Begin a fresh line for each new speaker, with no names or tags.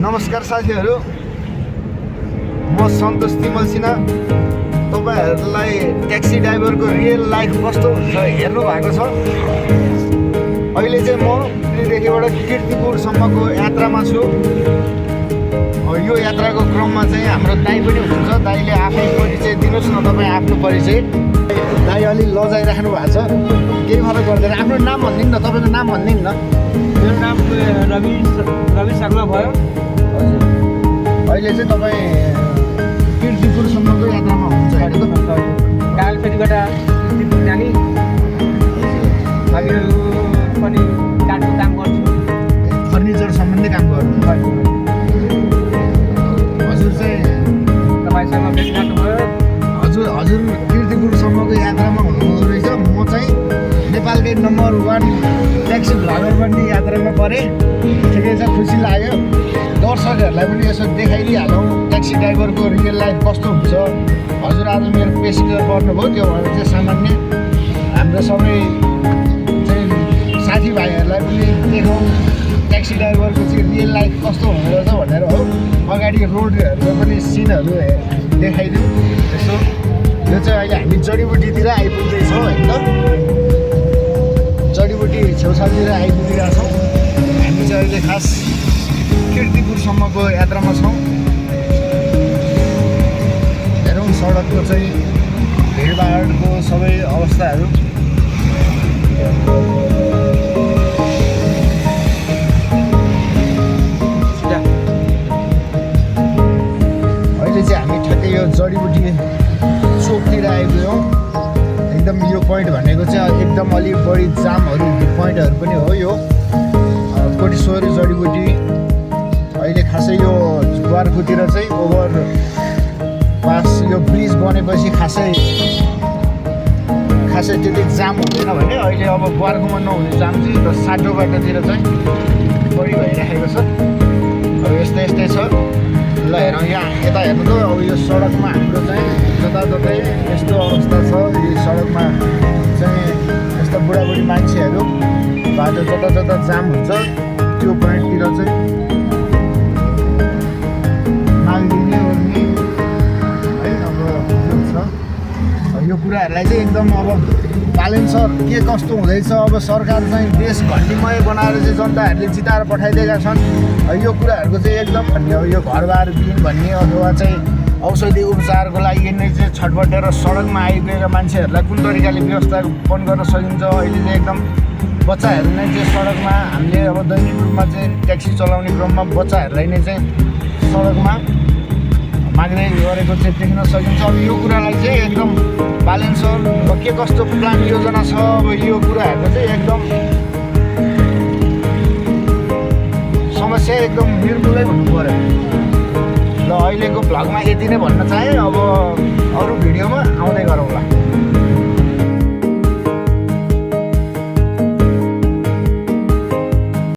नमस्कार साथीहरू, म सन्तोष तिमल सिन्हा। तपाईहरुलाई ट्याक्सी ड्राइभरको रियल लाइफ कस्तो हुन्छ हेर्नु भएको छ। अहिले चाहिँ म दिल्लीदेखिबाट कीर्तिपुरसम्मको यात्रामा छु। यो यात्राको क्रममा चाहिँ हाम्रो दाइ पनि हुनुहुन्छ। दाइले आफै परिचय दिनुहोस् न, तपाईँ आफ्नो परिचय। दाइ अलि लजाइराख्नु भएको छ, केही फरक गर्दैन। आफ्नो नाम भनिदिनु न, तपाईँको नाम भनिदिनु न।
मेरो नाम रवि शर्मा भयो।
अहिले चाहिँ तपाईँ कीर्तिपुरसम्मको यात्रामा हुनुहुन्छ होइन त?
कालफेरीबाट कीर्तिपुर जाने हामीहरू पनि काठको काम गर्छु,
फर्निचर सम्बन्धी काम गर्नु। हजुर चाहिँ
तपाईँसँग भेट गर्नुभयो।
हजुर कीर्तिपुरसम्मको यात्रामा हुनुहुँदो रहेछ। म चाहिँ नेपालकै नम्बर 1 ट्याक्सी भ्लगर बन्ने यात्रामा परेँ। ठिकै छ, खुसी लाग्यो। दर्शकहरूलाई पनि यसो देखाइदिइहालौँ ट्याक्सी ड्राइभरको रियल लाइफ कस्तो हुन्छ। हजुर आज मेरो पेसेन्जर पर्नुभयो, त्यो भएर चाहिँ सामान्य हाम्रो सबै चाहिँ साथीभाइहरूलाई पनि देखाउँ ट्याक्सी ड्राइभरको चाहिँ रियल लाइफ कस्तो हुँदो रहेछ भनेर हो। अगाडि रोडहरूको पनि सिनहरू देखाइदिउँ। यसो यो चाहिँ अहिले हामी जडीबुटीतिर आइपुग्दैछौँ होइन त? जडीबुटी छेउछाउतिर आइपुगिरहेको छौँ। हामी चाहिँ अहिले खास कीर्तिपुरसम्मको यात्रामा छौँ। हेरौँ सडकको चाहिँ भिडभाडको सबै अवस्थाहरू। अहिले चाहिँ हामी ठ्याक्कै यो जडीबुटी चोकतिर आइपुग्यौँ। एकदम यो पोइन्ट भनेको चाहिँ एकदम अलिक बढी जामहरू पोइन्टहरू पनि हो। यो कोटेश्वरी जडीबुटी अहिले खासै यो ग्वारखुतिर चाहिँ ओभर पास यो ब्रिज बनेपछि खासै त्यति जाम हुँदैन भने अहिले अब ग्वारखुमा नहुने जाम चाहिँ साटो बाटोतिर चाहिँ बढी भइराखेको छ। अब यस्तै छ। ल हेरौँ यहाँ यता हेर्नु त। अब यो सडकमा हाम्रो चाहिँ जताततै यस्तो अवस्था छ। यो सडकमा चाहिँ यस्तो बुढाबुढी मान्छेहरू बाटो जता जाम हुन्छ। त्यो पोइन्टतिर चाहिँ माग्दिने ओर्ने है अब यो छ। यो कुराहरूलाई चाहिँ एकदम अब ब्यालेन्स के कस्तो हुँदैछ। अब सरकार चाहिँ देश घन्टीमय बनाएर चाहिँ जनताहरूले जिताएर पठाइदिएका छन्। यो कुराहरूको चाहिँ एकदम भन्ने हो। यो घरबार विहीन भन्ने अथवा चाहिँ औषधि उपचारको लागि नै चाहिँ छटपटेर सडकमा आइपुगेका मान्छेहरूलाई कुन तरिकाले व्यवस्थापन गर्न सकिन्छ। अहिले चाहिँ एकदम बच्चाहरू नै चाहिँ सडकमा हामीले अब दैनिक रूपमा चाहिँ ट्याक्सी चलाउने क्रममा बच्चाहरूलाई नै चाहिँ सडकमा माग्दै गरेको चाहिँ देख्न सकिन्छ। अब यो कुरालाई चाहिँ एकदम ब्यालेन्स अब के कस्तो प्लान योजना छ। अब यो कुराहरूको चाहिँ एकदम समस्या एकदम निर्मूलै हुनु पऱ्यो। ल अहिलेको भ्लगमा यति नै भन्न चाहेँ। अब अरू भिडियोमा आउँदै